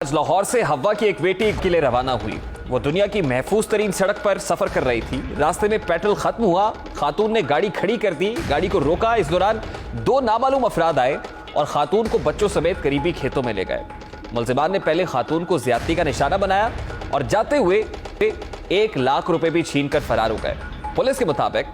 आज लाहौर से हवा की एक बेटी के लिए रवाना हुई। वो दुनिया की महफूज तरीन सड़क पर सफर कर रही थी। रास्ते में पेट्रोल खत्म हुआ, खातून ने गाड़ी खड़ी कर दी, गाड़ी को रोका। इस दौरान दो नामालूम अफराद आए और खातून को बच्चों समेत करीबी खेतों में ले गए। मुलजिमान ने पहले खातून को ज्यादती का निशाना बनाया और जाते हुए 1 लाख रुपए भी छीन कर फरार हो गए। पुलिस के मुताबिक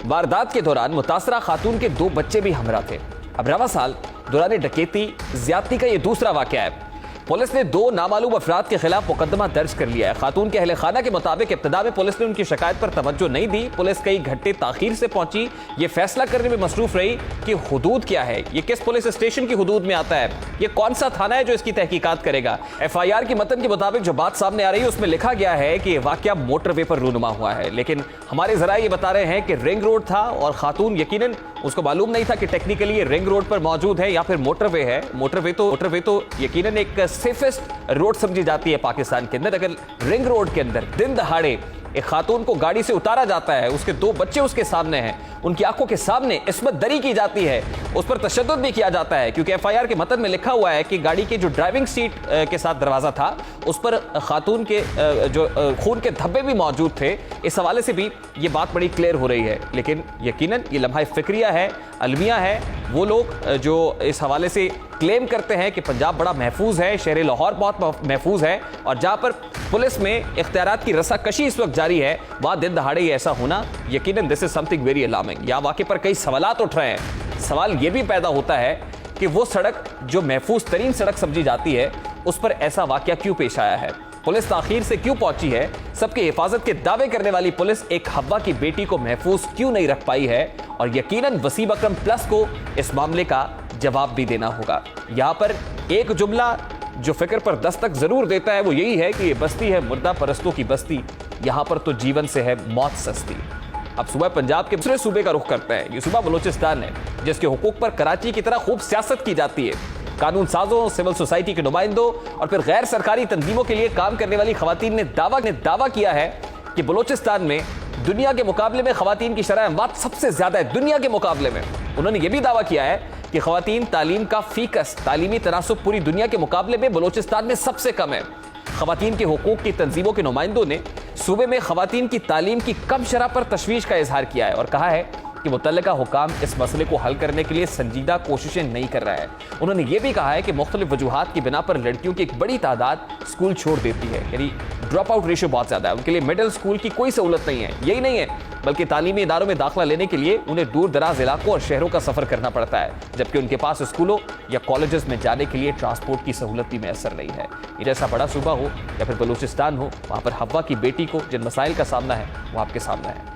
वारदात के दौरान मुतासरा खातून के 2 बच्चे भी हमरा थे। अब रवा साल दौरान डकैती ज्यादती का यह दूसरा वाकया है। पुलिस ने 2 नामालूम अफराद के खिलाफ मुकदमा दर्ज कर लिया है। खातून के अहले खाना के मुताबिक इब्तिदा में पुलिस ने उनकी शिकायत पर तवज्जो नहीं दी। पुलिस कई घंटे ताखीर से पहुंची, ये फैसला करने में मसरूफ रही कि हुदूद क्या है, ये किस पुलिस स्टेशन की हुदूद में आता है, ये कौन सा थाना है जो इसकी तहकीकात करेगा। FIR की मतन के मुताबिक जो बात सामने आ रही है उसमें लिखा गया है कि वाकया मोटरवे पर रूनुमा हुआ है, लेकिन हमारे जरा ये बता रहे हैं कि रिंग रोड था और खातून यकीनन उसको मालूम नहीं था कि टेक्निकली ये रिंग रोड पर मौजूद है या फिर मोटरवे है। मोटरवे तो यकीनन एक सेफेस्ट रोड समझी जाती है पाकिस्तान के अंदर। अगर रिंग रोड के अंदर दिन दहाड़े एक खातून को गाड़ी से उतारा जाता है, उसके 2 बच्चे उसके सामने हैं, उनकी आंखों के सामने इस्मत दरी की जाती है, उस पर तशद्दुद भी किया जाता है, क्योंकि FIR के मतन में लिखा हुआ है कि गाड़ी के जो ड्राइविंग सीट के साथ दरवाजा था उस पर खातून के जो खून के धब्बे भी मौजूद थे। इस हवाले से भी ये बात बड़ी क्लियर हो रही है। लेकिन यकीनन ये लम्हा फिक्रिया है, अलमिया है। वो लोग जो इस हवाले से क्लेम करते हैं कि पंजाब बड़ा महफूज है, शहर लाहौर बहुत महफूज है और जहाँ पर पुलिस में इख्तियारात की रस्साकशी इस वक्त जारी है, वहाँ दिन दहाड़े ऐसा होना यकीनन this is something very alarming. यहाँ वाक़े पर कई सवालात उठ रहे हैं। सवाल ये भी पैदा होता है कि वो सड़क जो महफूज तरीन सड़क समझी जाती है उस पर ऐसा वाक़या क्यों पेश आया है, पुलिस ताखीर से क्यों पहुंची है, सबकी हिफाजत के दावे करने वाली पुलिस एक हवा की बेटी को महफूज क्यों नहीं रख पाई है, और यकीनन वसीम अकरम प्लस को इस मामले का जवाब भी देना होगा। यहाँ पर एक जुमला जो फिक्र पर दस्तक जरूर देता है वो यही है कि ये बस्ती है मुर्दा परस्तों की बस्ती, यहाँ पर तो जीवन से है मौत सस्ती। अब सुबह पंजाब के दूसरे सूबे का रुख करते हैं। ये सूबा बलोचिस्तान है जिसके हुकूक पर कराची की तरह खूब सियासत की जाती है। कानून साजों, सिविल सोसाइटी के नुमाइंदों और फिर गैर सरकारी तंजीमों के लिए काम करने वाली खवातीन ने दावा किया है कि बलोचिस्तान में दुनिया के मुकाबले में खवातीन की शरह अमवात सबसे ज्यादा है। दुनिया के मुकाबले में उन्होंने यह भी दावा किया है कि खवातीन तालीम का फीकस, तालीमी तनासुब पूरी दुनिया के मुकाबले में बलोचिस्तान में सबसे कम है। खवातीन के हुकूक की तंजीमों के नुमाइंदों ने सूबे में खवातीन की तालीम की कम शरह पर तशवीश का इजहार किया है और कहा है कि मुतल्लिका हुकाम इस मसले को हल करने के लिए संजीदा कोशिशें नहीं कर रहा है। उन्होंने ये भी कहा है कि मुख्तलिफ वजूहात की बिना पर लड़कियों की एक बड़ी तादाद स्कूल छोड़ देती है, यानी ड्रॉप आउट रेशियो बहुत ज़्यादा है। उनके लिए मिडिल स्कूल की कोई सहूलत नहीं है। यही नहीं है बल्कि तालीमी इदारों में दाखिला लेने के लिए उन्हें दूर दराज इलाकों और शहरों का सफ़र करना पड़ता है, जबकि उनके पास स्कूलों या कॉलेजेस में जाने के लिए ट्रांसपोर्ट की सहूलत भी मैसर नहीं है। ये जैसा बड़ा सूबा हो या फिर बलूचिस्तान हो, वहाँ पर हवा की बेटी को जिन मसाइल का सामना है वो आपके सामने है।